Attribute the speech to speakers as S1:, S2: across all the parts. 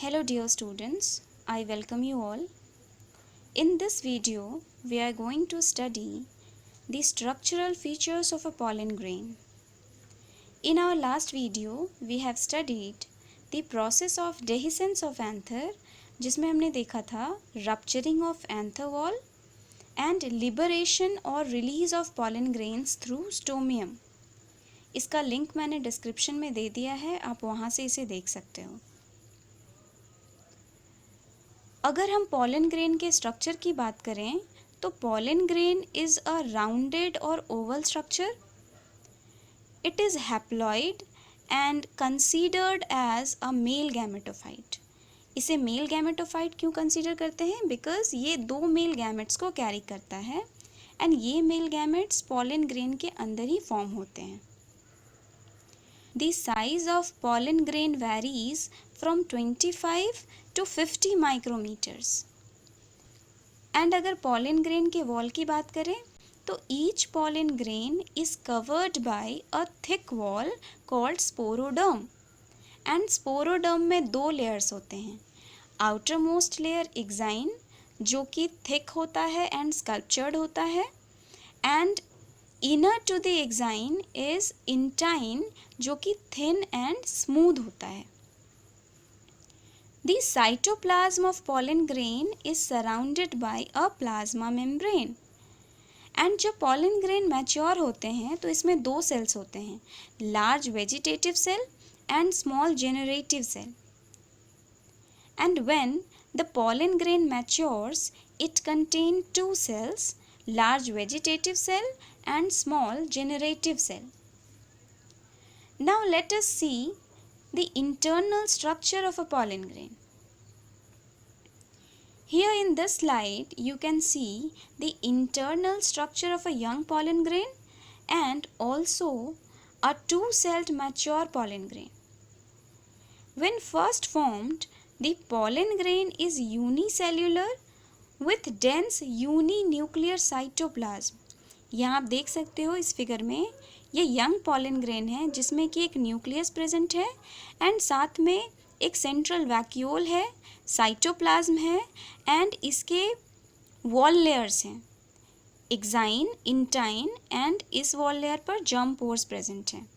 S1: Hello dear students, I welcome you all. In this video, we are going to study the structural features of a pollen grain. In our last video, we have studied the process of dehiscence of anther, जिसमें हमने देखा था rupturing of anther wall and liberation or release of pollen grains through stomium. इसका link मैंने description में दे दिया है, आप वहाँ से इसे देख सकते हो. अगर हम पॉलन ग्रेन के स्ट्रक्चर की बात करें तो pollen grain is a rounded और oval structure. It is haploid and considered as a male gametophyte. इसे मेल गैमेटोफाइट क्यों कंसीडर करते हैं? बिकॉज ये दो मेल गैमेट्स को कैरी करता है एंड ये मेल गैमेट्स पॉलन ग्रेन के अंदर ही फॉर्म होते हैं. The size of pollen grain varies from 25 to 50 micrometers. And अगर pollen grain के wall की बात करें तो each pollen grain is covered by a thick wall called sporoderm. And sporoderm में दो layers होते हैं. outermost layer exine जो कि thick होता है and sculptured होता है, and inner to the exine is intine जो कि thin and smooth होता है. The cytoplasm of pollen grain is surrounded by a plasma membrane. And जब pollen grain mature होते हैं तो इसमें दो cells होते हैं, large vegetative cell and small generative cell. And when the pollen grain matures, it contains two cells, large vegetative cell and small generative cell. Now let us see the internal structure of a pollen grain. Here in this slide you can see the internal structure of a young pollen grain and also a two-celled mature pollen grain. When first formed, the pollen grain is unicellular with dense uninuclear cytoplasm. यहाँ आप देख सकते हो इस figure में ये young pollen grain है जिसमें कि एक न्यूक्लियस प्रेजेंट है एंड साथ में एक सेंट्रल वैक्यूल है, साइटोप्लाज्म है एंड इसके वॉल लेयर्स हैं, एक्साइन, इंटाइन एंड इस वॉल लेयर पर जर्म पोर्स प्रेजेंट हैं.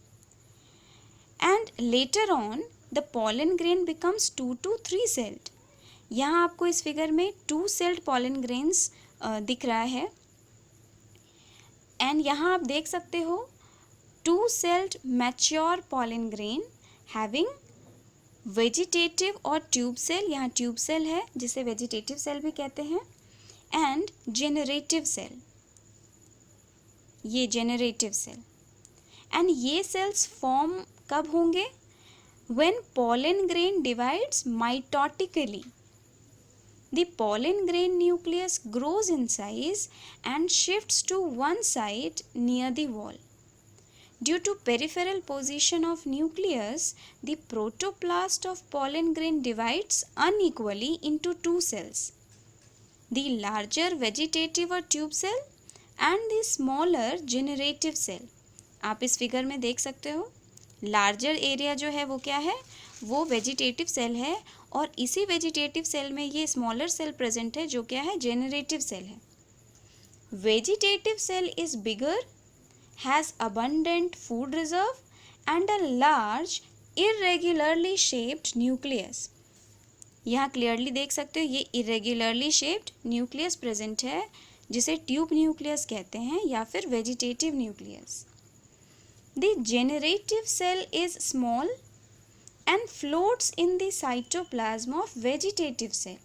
S1: And later on the pollen grain becomes 2 to 3 sailed. यहाँ आपको इस फिगर में 2 सेल्ड पॉलन ग्रेन्स दिख रहा है एंड यहाँ आप देख सकते हो 2-celled mature pollen grain having vegetative और tube cell, यहाँ tube cell है जिसे vegetative cell भी कहते हैं, and generative cell, ये generative cell. and ये cells form कब होंगे? when pollen grain divides mitotically. The pollen grain nucleus grows in size and shifts to one side near the wall. Due to peripheral position of nucleus, the protoplast of pollen grain divides unequally into two cells, the larger vegetative or tube cell and the smaller generative cell. आप इस figure में देख सकते हो larger area जो है वो क्या है, वो वेजिटेटिव सेल है और इसी वेजिटेटिव सेल में ये स्मॉलर सेल प्रेजेंट है जो क्या है, जेनरेटिव सेल है. Vegetative cell is bigger, has abundant food reserve and a large irregularly shaped nucleus. यहाँ क्लियरली देख सकते हो ये irregularly shaped nucleus present है जिसे ट्यूब न्यूक्लियस कहते हैं या फिर vegetative nucleus. The generative cell is small and floats in the cytoplasm of vegetative cell.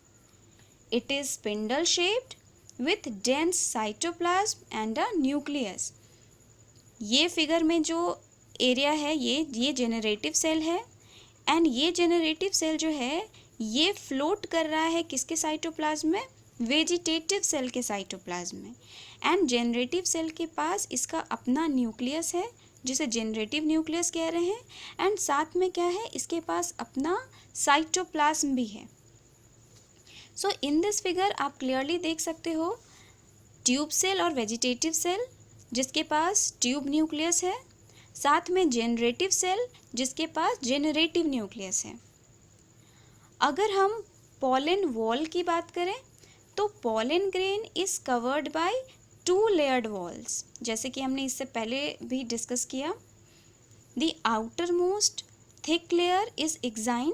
S1: It is spindle shaped with dense cytoplasm and a nucleus. ये figure में जो area है ये जेनरेटिव सेल है एंड ये जेनरेटिव सेल जो है ये फ्लोट कर रहा है किसके साइटोप्लाज्म में, वेजिटेटिव सेल के साइटोप्लाज्म में. एंड जेनरेटिव सेल के पास इसका अपना न्यूक्लियस है जिसे जेनरेटिव न्यूक्लियस कह रहे हैं एंड साथ में क्या है, इसके पास अपना साइटोप्लाज्म भी है. सो इन दिस फिगर आप क्लियरली देख सकते हो ट्यूब सेल और वेजिटेटिव सेल जिसके पास ट्यूब न्यूक्लियस है, साथ में जेनरेटिव सेल जिसके पास जेनरेटिव न्यूक्लियस है. अगर हम पॉलन वॉल की बात करें तो pollen grain is covered by 2 layered walls, जैसे कि हमने इससे पहले भी डिस्कस किया. The outer most thick layer is exine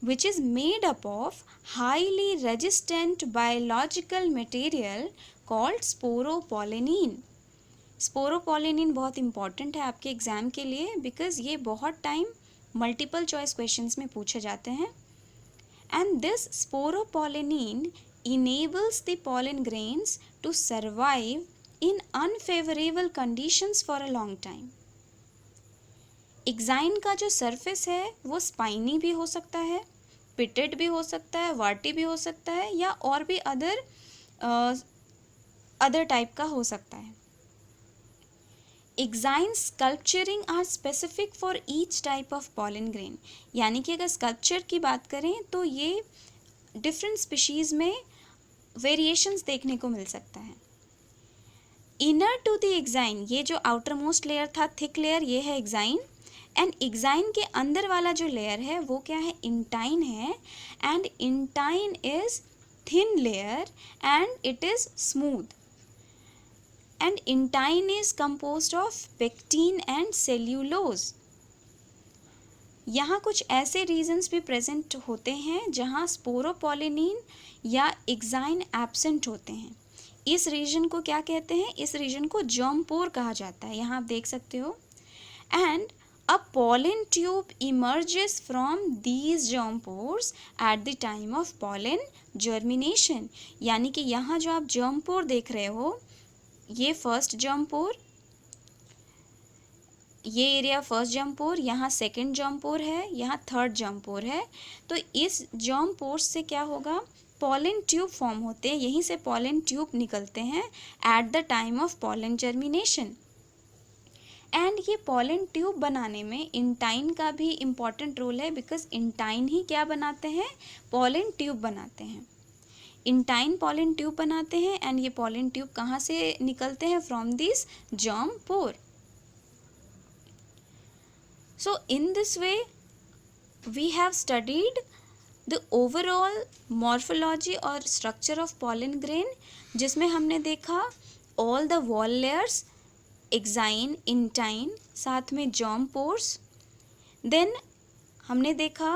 S1: which is made up of highly resistant biological material called sporopollenin. Sporopollenin बहुत इंपॉर्टेंट है आपके एग्जाम के लिए बिकॉज ये बहुत टाइम मल्टीपल चॉइस क्वेश्चंस में पूछे जाते हैं. And this sporopollenin enables the pollen grains to survive in unfavorable conditions for a long time. Exine का जो सरफेस है वो स्पाइनी भी हो सकता है, पिटेड भी हो सकता है, वार्टी भी हो सकता है, या और भी अदर टाइप का हो सकता है. Exine sculpturing are specific for each type of pollen grain, यानी कि अगर स्कल्पचर की बात करें तो ये डिफरेंट स्पीशीज़ में वेरिएशंस देखने को मिल सकता है. इनर टू द एक्साइन, ये जो आउटर मोस्ट लेयर था थिक लेयर, ये है एक्साइन. एंड एक्साइन के अंदर वाला जो लेयर है वो क्या है, इंटाइन है. And intine is thin layer and it is smooth. And intine is composed of pectin and cellulose. यहाँ कुछ ऐसे रीजन्स भी प्रेजेंट होते हैं जहाँ स्पोरोपोलिनिन या एक्साइन एब्सेंट होते हैं. इस रीजन को क्या कहते हैं, इस रीजन को जर्म पोर कहा जाता है. यहाँ आप देख सकते हो. And a pollen tube emerges from these germ pores at the time of pollen germination. यानी कि यहाँ जो आप germ pore देख रहे हो, ये फर्स्ट germ pore, ये एरिया फर्स्ट germ pore, यहाँ सेकेंड germ pore है, यहाँ थर्ड germ pore है. तो इस germ pores से क्या होगा, pollen tube फॉर्म होते हैं, यहीं से pollen tube निकलते हैं at the time of pollen germination. And ये पॉलन ट्यूब बनाने में इंटाइन का भी इम्पॉर्टेंट रोल है बिकॉज इंटाइन ही क्या बनाते हैं, पॉलन ट्यूब बनाते हैं. इंटाइन पॉलन ट्यूब बनाते हैं एंड ये पॉलन ट्यूब कहाँ से निकलते हैं, from this germ pore. So in this way we have studied the overall morphology और स्ट्रक्चर ऑफ पॉलन ग्रेन, जिसमें हमने देखा all the wall layers, exine, intine, साथ में जर्म पोर्स. देन हमने देखा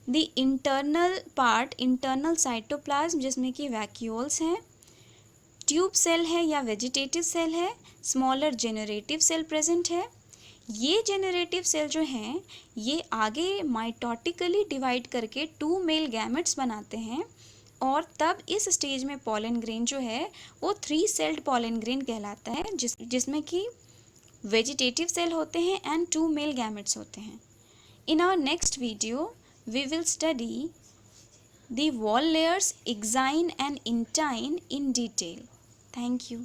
S1: the internal part, internal cytoplasm, जिसमें कि वैक्यूल्स हैं, ट्यूब सेल है या वेजिटेटिव सेल है, स्मॉलर जेनरेटिव सेल प्रेजेंट है. ये जेनरेटिव सेल जो हैं ये आगे माइटोटिकली डिवाइड करके 2 मेल गैमेट्स बनाते हैं और तब इस स्टेज में पॉलन ग्रेन जो है वो 3 सेल्ड पॉलन ग्रेन कहलाता है, जिसमें कि वेजिटेटिव सेल होते हैं एंड 2 मेल गैमेट्स होते हैं. In our next video we will study the wall layers exine and intine in detail. Thank you.